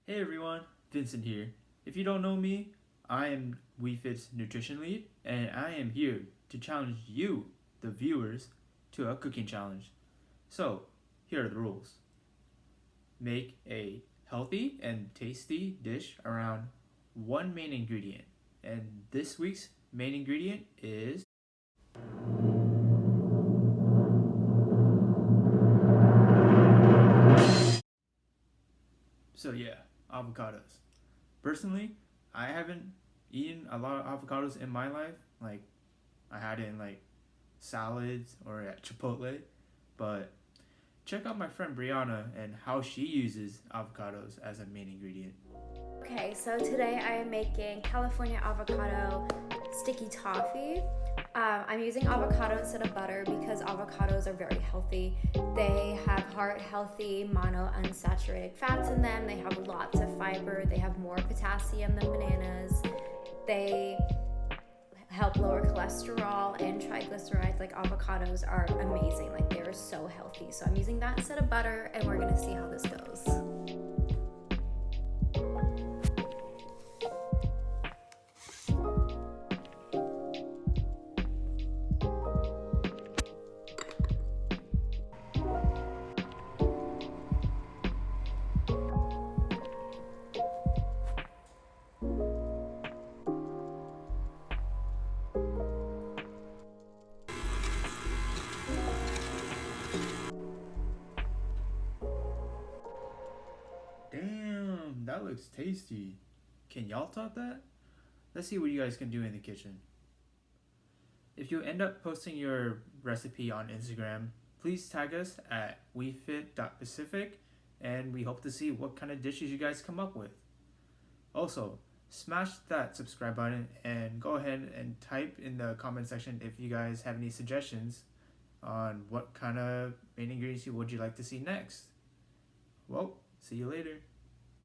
Hey everyone, Vincent here. If you don't know me, I am WeFit's nutrition lead, and I am here to challenge you, the viewers, to a cooking challenge. So, here are the rules. Make a healthy and tasty dish around one main ingredient. And this week's main ingredient is. So, yeah, avocados. Personally, I haven't eaten a lot of avocados in my life. Like, I had it in salads or at Chipotle, but check out my friend Brianna and how she uses avocados as a main ingredient. Okay, so today I am making California avocado sticky toffee. I'm using avocado instead of butter because avocados are very healthy. They have heart healthy monounsaturated fats in them. They have lots of fiber. They have more potassium than bananas. They help lower cholesterol and triglycerides. Like avocados are amazing. Like they're so healthy. So I'm using that instead of butter, and we're gonna see how this goes. Damn, that looks tasty. Can y'all top that? Let's see what you guys can do in the kitchen. If you end up posting your recipe on Instagram, please tag us at wefit.pacific and we hope to see what kind of dishes you guys come up with. Also, smash that subscribe button and go ahead and type in the comment section if you guys have any suggestions on what kind of main ingredients would you like to see next. Well, see you later.